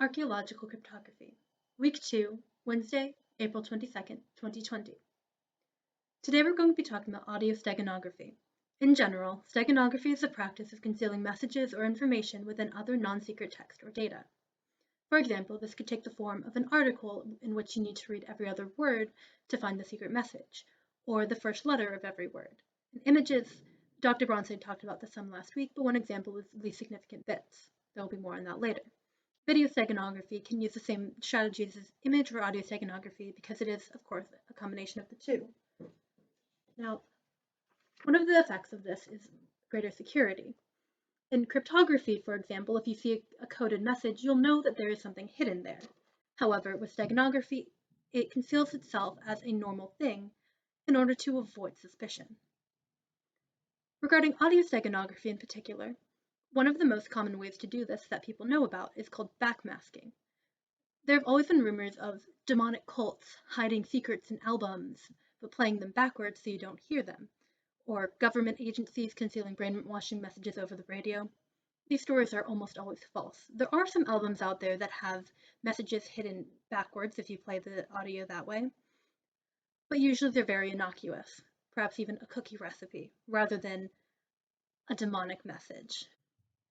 Archaeological Cryptography, Week 2, Wednesday, April 22nd, 2020. Today we're going to be talking about audio steganography. In general, steganography is the practice of concealing messages or information within other non-secret text or data. For example, this could take the form of an article in which you need to read every other word to find the secret message, or the first letter of every word. In images, Dr. Bronson talked about this some last week, but one example was least significant bits. There will be more on that later. Video steganography can use the same strategies as image or audio steganography because it is, of course, a combination of the two. Now, one of the effects of this is greater security. In cryptography, for example, if you see a coded message, you'll know that there is something hidden there. However, with steganography, it conceals itself as a normal thing in order to avoid suspicion. Regarding audio steganography in particular, one of the most common ways to do this that people know about is called backmasking. There have always been rumors of demonic cults hiding secrets in albums, but playing them backwards so you don't hear them, or government agencies concealing brainwashing messages over the radio. These stories are almost always false. There are some albums out there that have messages hidden backwards if you play the audio that way, but usually they're very innocuous, perhaps even a cookie recipe, rather than a demonic message.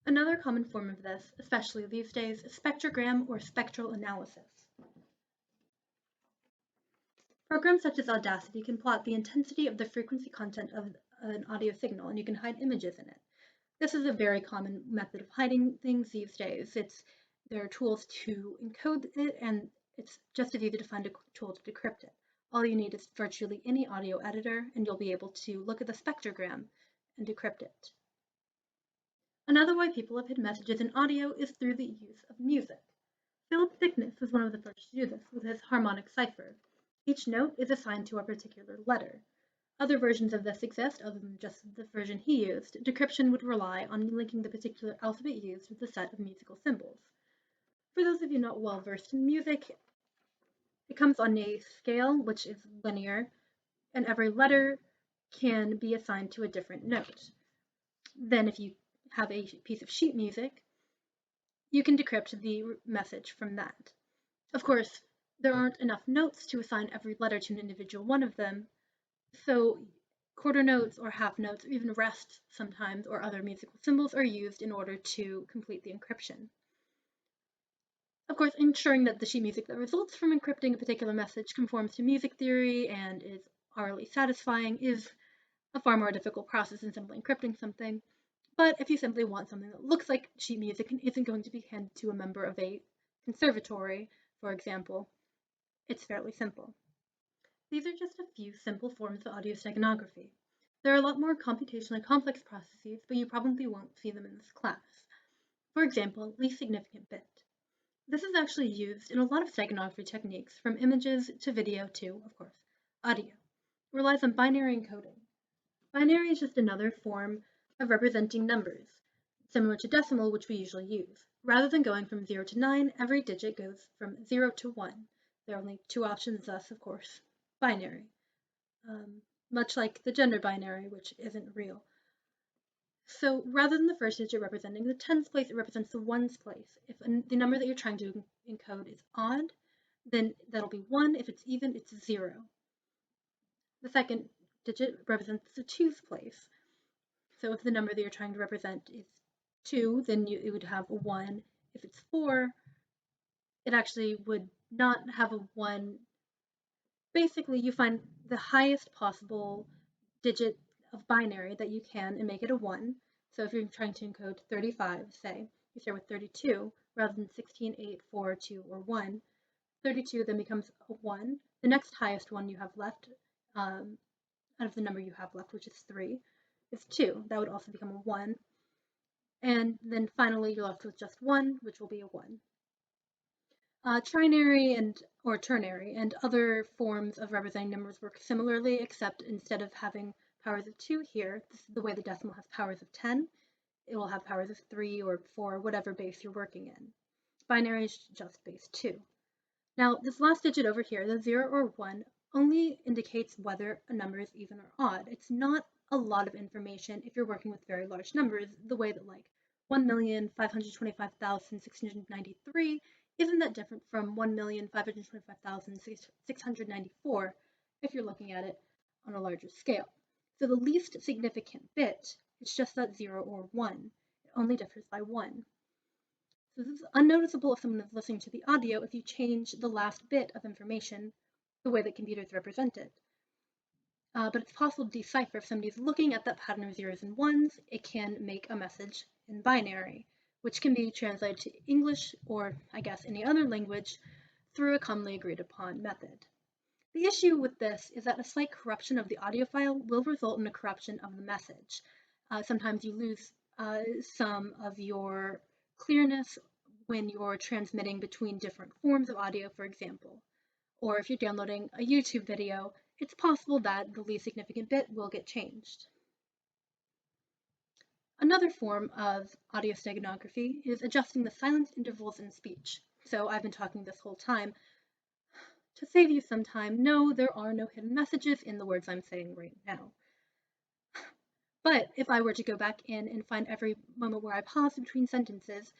Another common form of this, especially these days, is spectrogram or spectral analysis. Programs such as Audacity can plot the intensity of the frequency content of an audio signal, and you can hide images in it. This is a very common method of hiding things these days. There are tools to encode it, and it's just as easy to find a tool to decrypt it. All you need is virtually any audio editor, and you'll be able to look at the spectrogram and decrypt it. Another way people have hid messages in audio is through the use of music. Philip Thickness was one of the first to do this with his harmonic cipher. Each note is assigned to a particular letter. Other versions of this exist, other than just the version he used. Decryption would rely on linking the particular alphabet used with a set of musical symbols. For those of you not well versed in music, it comes on a scale which is linear, and every letter can be assigned to a different note. Then if you have a piece of sheet music, you can decrypt the message from that. Of course, there aren't enough notes to assign every letter to an individual one of them, so quarter notes or half notes, or even rests sometimes, or other musical symbols are used in order to complete the encryption. Of course, ensuring that the sheet music that results from encrypting a particular message conforms to music theory and is orally satisfying is a far more difficult process than simply encrypting something. But if you simply want something that looks like sheet music and isn't going to be handed to a member of a conservatory, for example, it's fairly simple. These are just a few simple forms of audio steganography. There are a lot more computationally complex processes, but you probably won't see them in this class. For example, least significant bit. This is actually used in a lot of steganography techniques, from images to video to, of course, audio. It relies on binary encoding. Binary is just another form of representing numbers, similar to decimal, which we usually use. Rather than going from 0 to 9, every digit goes from 0 to 1. There are only two options, thus, of course, binary. Much like the gender binary, which isn't real. So rather than the first digit representing the tens place, it represents the ones place. If the number that you're trying to encode is odd, then that'll be 1. If it's even, it's 0. The second digit represents the twos place. So if the number that you're trying to represent is 2, then it would have a 1. If it's 4, it actually would not have a 1. Basically, you find the highest possible digit of binary that you can and make it a 1. So if you're trying to encode 35, say, you start with 32 rather than 16, 8, 4, 2, or 1. 32 then becomes a 1. The next highest one you have left, out of the number you have left, which is 3, is 2. That would also become a 1. And then finally you're left with just 1, which will be a 1. Trinary or ternary and other forms of representing numbers work similarly, except instead of having powers of 2 here, this is the way the decimal has powers of 10. It will have powers of 3 or 4, whatever base you're working in. Binary is just base 2. Now, this last digit over here, the 0 or 1, only indicates whether a number is even or odd. It's not a lot of information if you're working with very large numbers, the way that like 1,525,693 isn't that different from 1,525,694 if you're looking at it on a larger scale. So the least significant bit is just that 0 or 1. It only differs by 1. So this is unnoticeable if someone is listening to the audio if you change the last bit of information the way that computers represent it. But it's possible to decipher if somebody's looking at that pattern of zeros and ones, it can make a message in binary, which can be translated to English or, I guess, any other language through a commonly agreed upon method. The issue with this is that a slight corruption of the audio file will result in a corruption of the message. Sometimes you lose some of your clearness when you're transmitting between different forms of audio, for example. Or if you're downloading a YouTube video, it's possible that the least significant bit will get changed. Another form of audio steganography is adjusting the silence intervals in speech. So I've been talking this whole time. To save you some time, no, there are no hidden messages in the words I'm saying right now. But if I were to go back in and find every moment where I pause between sentences,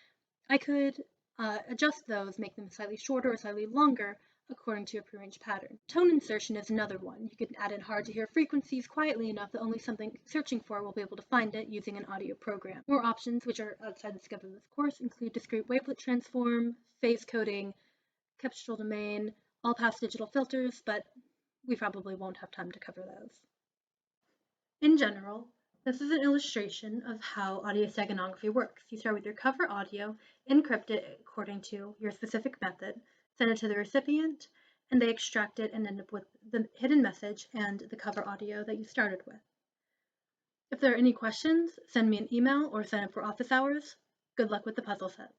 I could adjust those, make them slightly shorter or slightly longer according to a prearranged pattern. Tone insertion is another one. You can add in hard to hear frequencies quietly enough that only something searching for will be able to find it using an audio program. More options, which are outside the scope of this course, include discrete wavelet transform, phase coding, capsular domain, all-pass digital filters, but we probably won't have time to cover those. In general, this is an illustration of how audio steganography works. You start with your cover audio, encrypt it according to your specific method, send it to the recipient, and they extract it and end up with the hidden message and the cover audio that you started with. If there are any questions, send me an email or sign up for office hours. Good luck with the puzzle set.